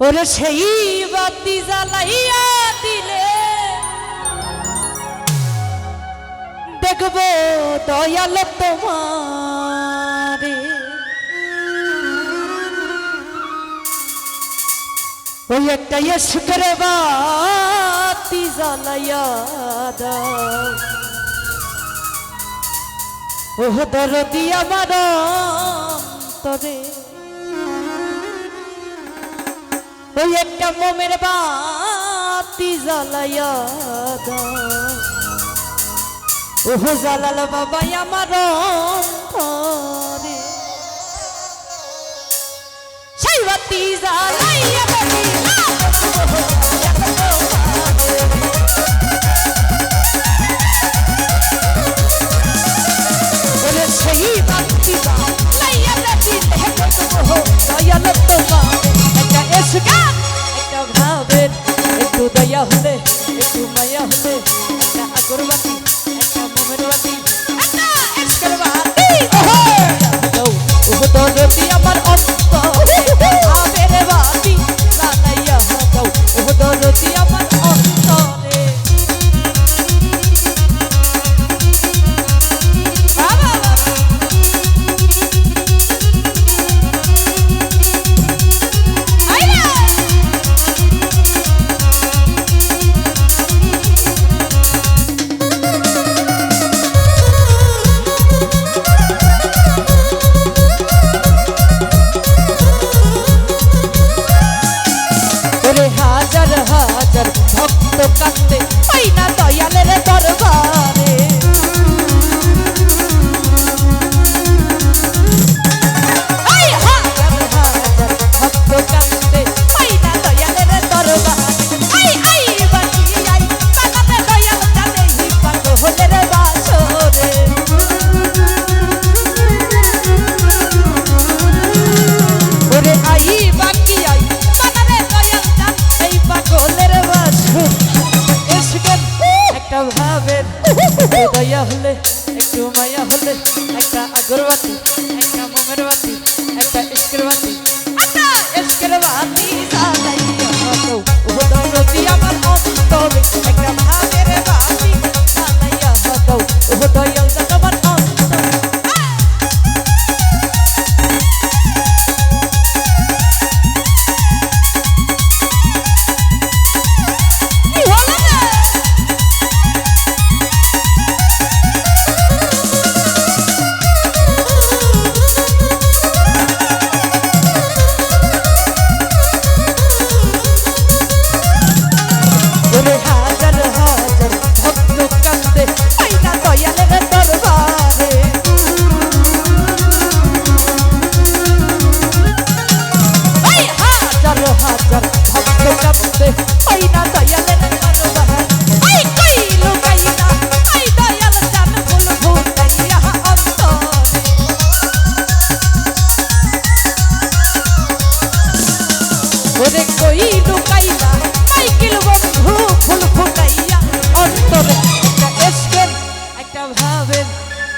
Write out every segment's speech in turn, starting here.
ওরে সেই বাতি জ্বালাইয়া দিলে দেখবো দয়াল তোমারে। ওই একটা ইশকের বাতি জ্বালাইয়া দাও, ও দরদি আমার অন্তরে। ওই একটা মোমের বাতি জ্বালাইয়া দাও, ও জালাল বাবা আমার অন্তরে। সেই বাতি জ্বালাইয়া সেই বাতি জ্বালাইয়া দয়াল তোমার। একটা এসকা একটা ভাবের একটু দয়া হলে একটু মায়া হলে, একটা আগরবাতি একটা মোমের বাতি একটা এসকার বাতি। ও দরদি আমার অন্তরে ভাবের বাতি জ্বালাইয়া দাও, ও দরদি আমার অন্তরে। হাজার হাজার ভক্ত কান্দে পাই না দয়ালের দরবারে। হাজার হাজার ভক্ত কান্দে পাই না দয়ালের দরবারে। দয়াল জানে হি পাগলের বাসরে। ওরে আই বাকি আই একটা ভাবের দয়া হলে একটু মায়া হলে, একটা আগরবাতি একটা মোমের বাতি একটা ইশকের বাতি একটা ইশকের বাতি জ্বালাইয়া দাও, ও দরদি আমার অন্তরে। একটা ভাবের বাতি জ্বালাইয়া দাও, ও দয়াল আমার অন্তরে।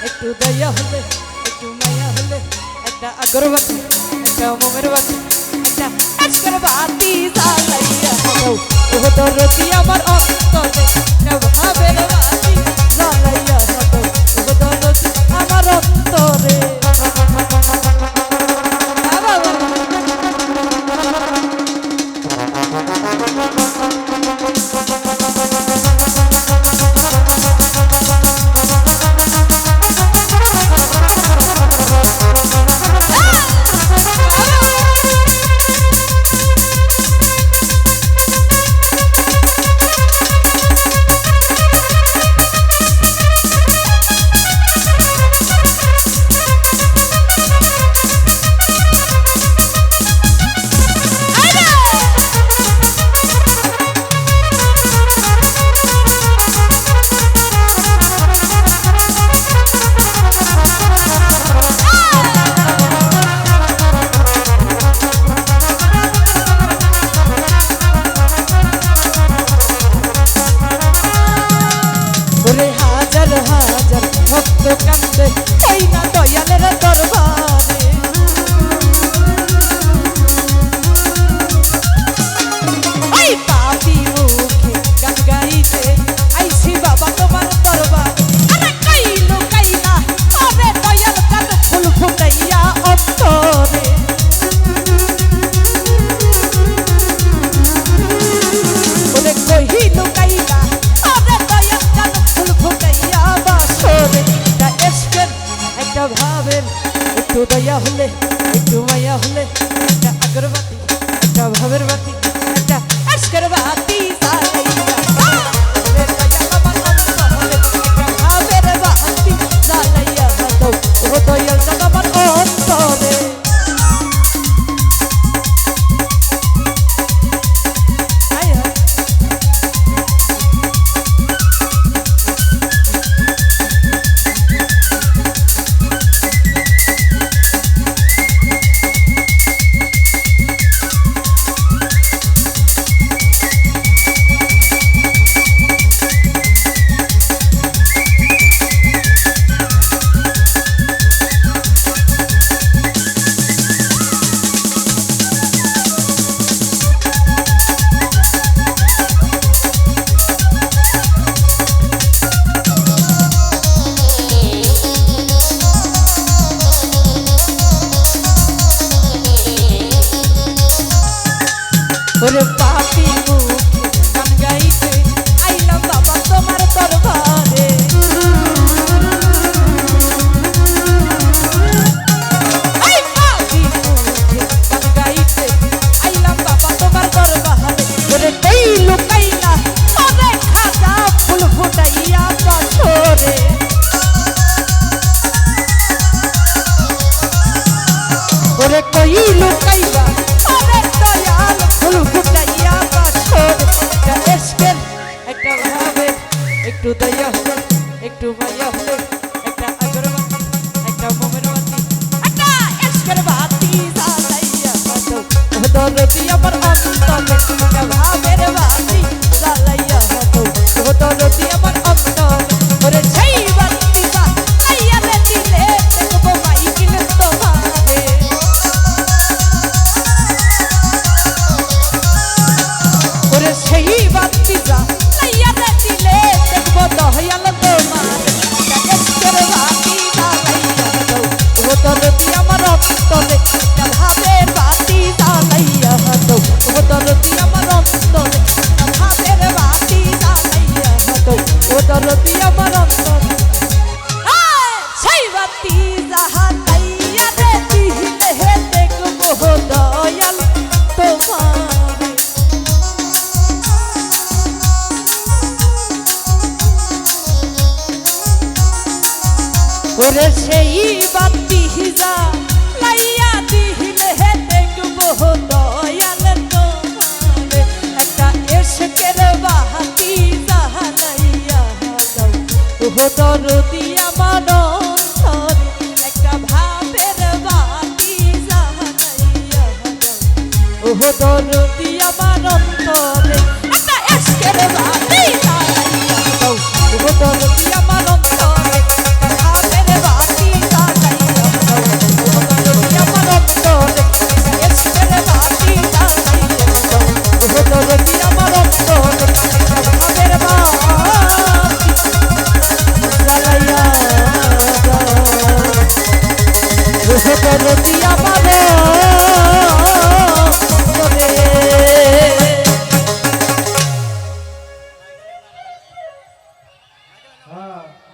একটু দয়া হলে একটু মায়া হলে, একটা আগরবাতি একটা মোমের বাতি একটা ইশকের বাতি জ্বালাইয়া দাও, ও দরদি আমার অন্তরে। একটা ভাবের বাতি জ্বালাইয়া দাও, ও দরদি আমার অন্তরে। দয়া হলে একটু মায়া হলে একটা আগরবাতি একটা ভাবের বাতি একটা আজকের বাতি জ্বালাইয়া রে দয়া আমার অন্তরে একটা ভাবের বাতি জ্বালাইয়া দাও ও দয়াল জান আমার অন্তরে ওরে পাপি মুখে গান গাইতে আইলাম বাবা তোমার দরবারে এই পাপি মুখে গান গাইতে আইলাম বাবা তোমার দরবারে ওরে কই লুকাইলা ওরে খাজা ফুল ফুটাইয়া বছরে ওরে কই লুকাইলা ফুল ফুটাইয়া বছর একটা এসকের একটা ভাবের একটু দয়া হলে একটু মায়া হলে একটা আগরবাতি একটা মোমের বাতি একটা এসকের বাতি জ্বালাইয়া দাও ও দরদি আমার অন্তরে একটা ভাবের বাতি জ্বালাইয়া দাও ও দরদি আমার অন্তরে ওরে সেই বাতি জ্বালাইয়া দিলে দেখবো মাইকিল তোমারে ওরে সেই বাতি জ্বালাইয়া দিলে দেখবো দয়াল তোমার এসকের বাতি জ্বালাইয়া দাও ও দরদি আমার অন্তরে একটা ভাবের বাতি জ্বালাইয়া দাও ও দরদি আমার অন্তরে একটা ভাবের বাতি জ্বালাইয়া দাও ও দরদি আমার অন্তরে সেই বাতি জ্বালাইয়া দিলে দেখবো দয়াল তোমার ওরে সেই বাতি জ্বালাইয়া দিলে দেখবো দয়াল তোমারে একটা এসকের বাতি জ্বালাইয়া দাও ও দরদি আমার অন্তরে একটা ভাবের বাতি জ্বালাইয়া দাও ও দরদি আমার অন্তরে একটা এসকের বাতি জ্বালাইয়া দাও ও দরদি আমার অন্তরে हाँ